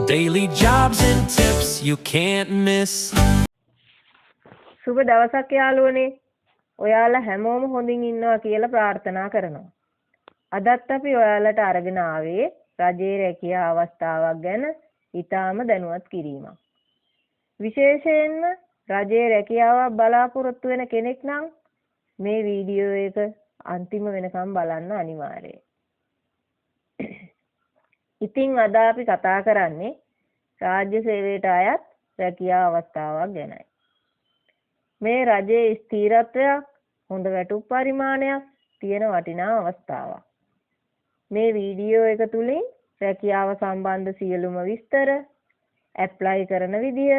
Daily jobs and tips you can't miss. සුබ දවසක් යාළුවනේ. ඔයාලා හැමෝම හොඳින් ඉන්නවා කියලා ප්‍රාර්ථනා කරනවා. අදත් අපි ඔයාලට අරගෙන ආවේ රජයේ රැකියා අවස්ථාවක් ගැන ඊටාම දැනුවත් කිරීමක්. විශේෂයෙන්ම රජයේ රැකියාවක් බලාපොරොත්තු වෙන කෙනෙක් නම් මේ වීඩියෝ එක අන්තිම වෙනකම් බලන්න අනිවාර්යයි. ඉතින් අද අපි කතා කරන්නේ රාජ්‍ය සේවයට අයත් රැකියා අවස්ථාවක් ගැනයි. මේ රජයේ ස්ථිරත්වයක් හොඳ වැටුප් පරිමාණයක් තියෙන වටිනා අවස්ථාවක්. මේ වීඩියෝ එක තුලින් රැකියාව සම්බන්ධ සියලුම විස්තර, ඇප්ලයි කරන විදිය,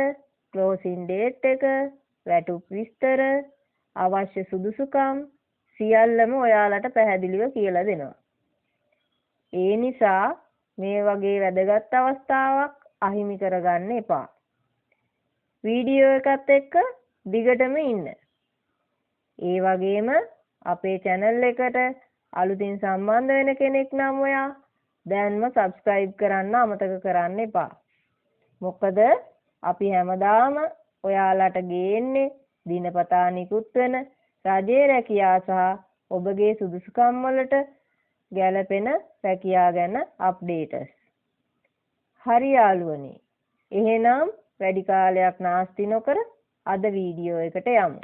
ක්ලෝසින් ඩේට් එක, වැටුප් විස්තර, අවශ්‍ය සුදුසුකම් සියල්ලම ඔයාලට පැහැදිලිව කියලා දෙනවා. ඒ නිසා මේ වගේ වැදගත් අවස්ථාවක් අහිමි කරගන්න එපා. වීඩියෝ එකත් එක්ක දිගටම ඉන්න. ඒ වගේම අපේ channel එකට අලුතින් සම්බන්ධ වෙන කෙනෙක් නම් ඔයා දැන්ම subscribe කරන්න අමතක කරන්න එපා. මොකද අපි හැමදාම ඔයාලට ගේන්නේ දිනපතා නිකුත් වෙන රජයේ රැකියා සහ ඔබගේ සුදුසුකම් වලට ගැළපෙන රැකියා ගැන අප්ඩේටස්. හරි යාළුවනේ. එහෙනම් වැඩි කාලයක් නාස්ති නොකර අද වීඩියෝ එකට යමු.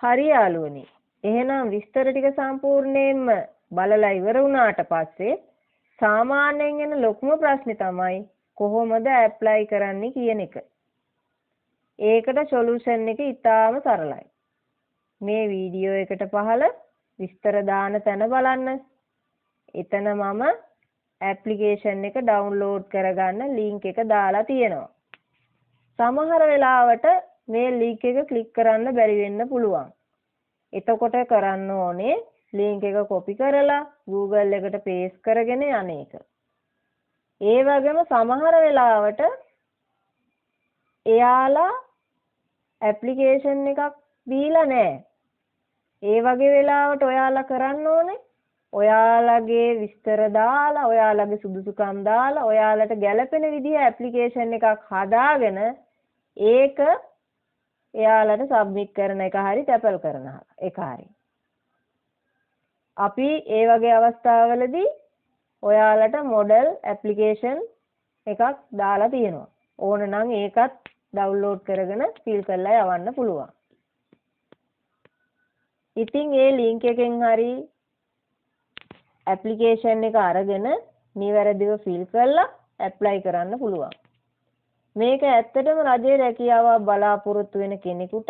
හරි යාළුවනි. එහෙනම් විස්තර ටික සම්පූර්ණයෙන්ම බලලා ඉවර වුණාට පස්සේ සාමාන්‍යයෙන් එන ලොකුම ප්‍රශ්නේ තමයි කොහොමද ඇප්ලයි කරන්නේ කියන එක. ඒකට සොලියුෂන් එක ඉතාම සරලයි. මේ වීඩියෝ එකට පහළ විස්තර දාන තැන බලන්න. එතන මම ඇප්ලිකේෂන් එක ඩවුන්ලෝඩ් කරගන්න ලින්ක් එක දාලා තියෙනවා. සමහර වෙලාවට මේ ලින්ක් එක ක්ලික් කරන්න බැරි වෙන්න පුළුවන්. එතකොට කරන්න ඕනේ ලින්ක් එක කොපි කරලා Google එකට පේස්ට් කරගෙන යන එක. ඒ වගේම සමහර වෙලාවට එයාලා ඇප්ලිකේෂන් එකක් දීලා නැහැ. ඒ වගේ වෙලාවට ඔයාලා කරන්න ඕනේ ඔයාලගේ විස්තර දාලා, ඔයාලගේ සුදුසුකම් දාලා, ඔයාලට ගැළපෙන විදිහ ඇප්ලිකේෂන් එකක් හදාගෙන ඒක එයාලට සබ්මිට් කරන එක හරි ටැපල් කරන එක හරි. අපි ඒ වගේ අවස්ථාවලදී ඔයාලට මොඩල් ඇප්ලිකේෂන් එකක් දාලා තියෙනවා. ඕන නම් ඒකත් ඩවුන්ලෝඩ් කරගෙන ෆිල් කරලා යවන්න පුළුවන්. ඉතින් ඒ ලින්ක් එකෙන් හරි ඇප්ලිකේෂන් එක අරගෙන නිවැරදිව ෆිල් කරලා ඇප්ලයි කරන්න පුළුවන්. මේක ඇත්තටම රජයේ රැකියාවක් බලාපොරොත්තු වෙන කෙනෙකුට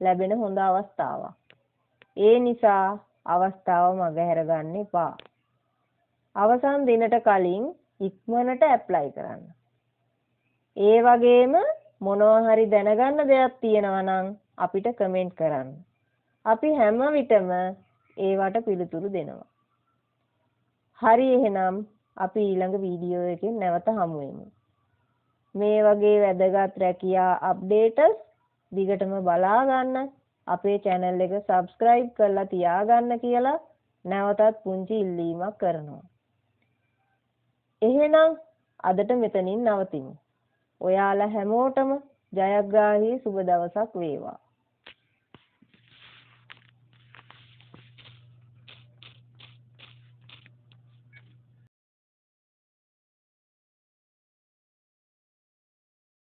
ලැබෙන හොඳ අවස්ථාවක්. ඒ නිසා අවස්ථාව මගහැර ගන්න එපා. අවසන් දිනට කලින් ඉක්මනට ඇප්ලයි කරන්න. ඒ වගේම මොනවා හරි දැනගන්න දෙයක් තියෙනවා නම් අපිට කමෙන්ට් කරන්න. අපි හැම විටම ඒවට පිළිතුරු දෙනවා. හරි එහෙනම් අපි ඊළඟ වීඩියෝ එකෙන් නැවත හමු වෙමු. මේ වගේ වැදගත් රැකියා අප්ඩේටස් දිගටම බලා ගන්න, අපේ channel එක subscribe කරලා තියාගන්න කියලා නැවතත් පුංචි ඉල්ලීමක් කරනවා. එහෙනම් අදට මෙතනින් නවතිමු. ඔයාලා හැමෝටම ජයග්‍රාහී සුබ දවසක් වේවා.